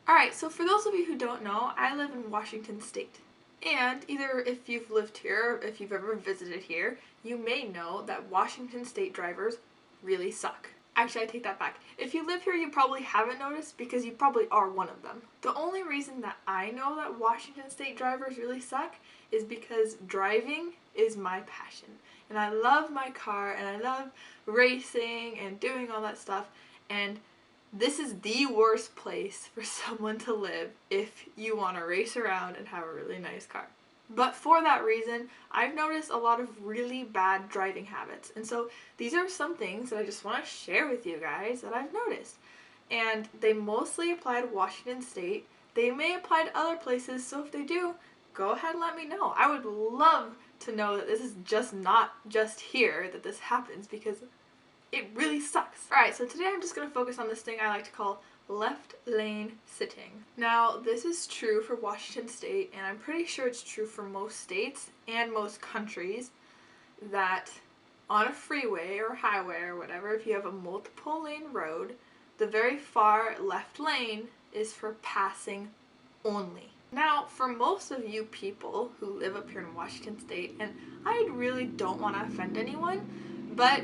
Alright, so for those of you who don't know, I live in Washington State. And either if you've lived here or if you've ever visited here, you may know that Washington State drivers really suck. Actually, I take that back. If you live here, you probably haven't noticed because you probably are one of them. The only reason that I know that Washington State drivers really suck is because driving is my passion. And I love my car and I love racing and doing all that stuff. And this is the worst place for someone to live if you want to race around and have a really nice car. But for that reason, I've noticed a lot of really bad driving habits. And so these are some things that I just want to share with you guys that I've noticed. And they mostly apply to Washington State. They may apply to other places, so if they do, go ahead and let me know. I would love to know that this is just not just here that this happens, because it really sucks. Alright, so today I'm just going to focus on this thing I like to call left lane sitting. Now, this is true for Washington State, and I'm pretty sure it's true for most states and most countries, that on a freeway or highway or whatever, if you have a multiple lane road, the very far left lane is for passing only. Now, for most of you people who live up here in Washington State, and I really don't want to offend anyone, but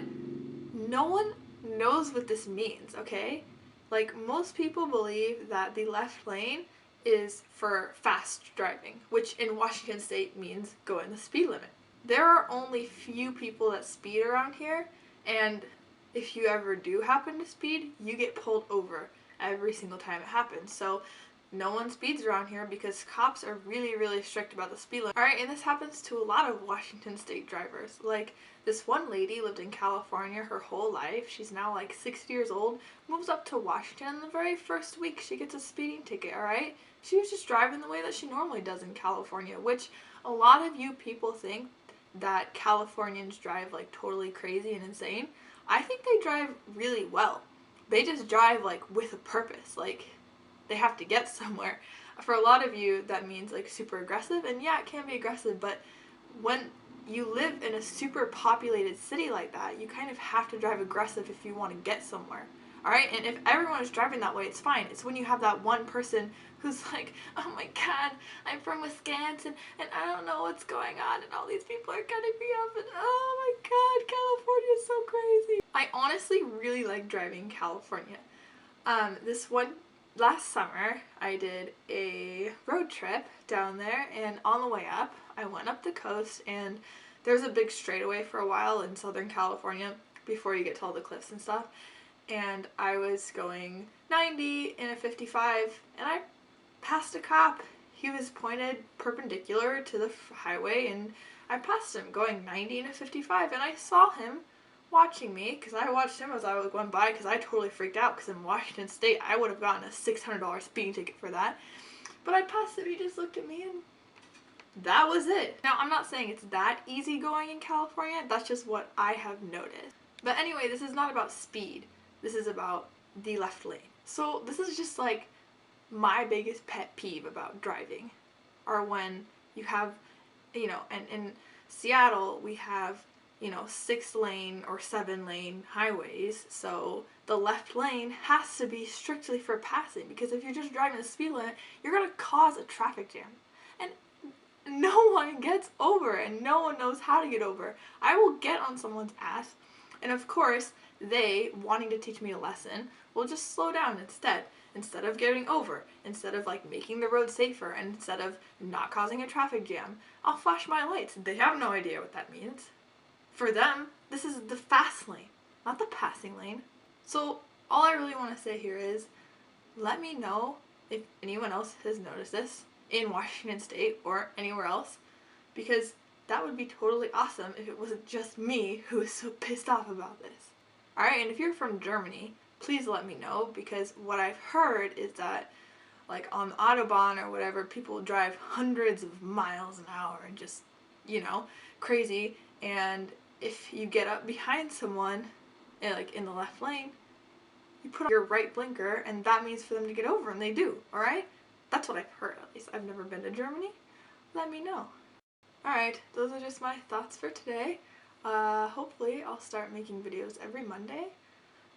no one knows what this means, okay? Like, most people believe that the left lane is for fast driving, which in Washington State means going the speed limit. There are only few people that speed around here, and if you ever do happen to speed, you get pulled over every single time it happens. So no one speeds around here because cops are really, really strict about the speed limit. Alright, and this happens to a lot of Washington State drivers. Like, this one lady lived in California her whole life. She's now like 60 years old, moves up to Washington, and the very first week she gets a speeding ticket, alright? She was just driving the way that she normally does in California, which a lot of you people think that Californians drive like totally crazy and insane. I think they drive really well. They just drive like with a purpose, like they have to get somewhere. For a lot of you, that means like super aggressive, and yeah, it can be aggressive, but when you live in a super populated city like that, you kind of have to drive aggressive if you want to get somewhere. Alright, and if everyone is driving that way, it's fine. It's when you have that one person who's like, oh my god, I'm from Wisconsin, and I don't know what's going on, and all these people are cutting me off, and oh my god, California is so crazy. I honestly really like driving California. Last summer, I did a road trip down there, and on the way up, I went up the coast, and there's a big straightaway for a while in Southern California before you get to all the cliffs and stuff, and I was going 90 in a 55, and I passed a cop. He was pointed perpendicular to the highway, and I passed him going 90 in a 55, and I saw him watching me, because I watched him as I was going by, because I totally freaked out, because in Washington State I would have gotten a $600 speeding ticket for that. But I passed him, he just looked at me, and that was it. Now, I'm not saying it's that easy going in California, that's just what I have noticed. But anyway, this is not about speed, this is about the left lane. So this is just like my biggest pet peeve about driving, are when you have, and in Seattle we have 6-lane or 7-lane highways, so the left lane has to be strictly for passing, because if you're just driving the speed limit, you're going to cause a traffic jam. And no one gets over, and no one knows how to get over. I will get on someone's ass, and of course, they, wanting to teach me a lesson, will just slow down instead of getting over, instead of like making the road safer, and instead of not causing a traffic jam. I'll flash my lights. They have no idea what that means. For them, this is the fast lane, not the passing lane. So all I really want to say here is, let me know if anyone else has noticed this in Washington State or anywhere else, because that would be totally awesome if it wasn't just me who is so pissed off about this. Alright, and if you're from Germany, please let me know, because what I've heard is that like on the Autobahn or whatever, people drive hundreds of miles an hour and just, crazy, and if you get up behind someone, like in the left lane, you put on your right blinker, and that means for them to get over, and they do, alright? That's what I've heard, at least. I've never been to Germany. Let me know. Alright, those are just my thoughts for today. Hopefully I'll start making videos every Monday.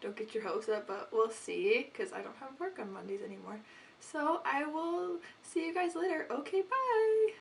Don't get your hopes up, but we'll see, because I don't have work on Mondays anymore. So I will see you guys later. Okay, bye!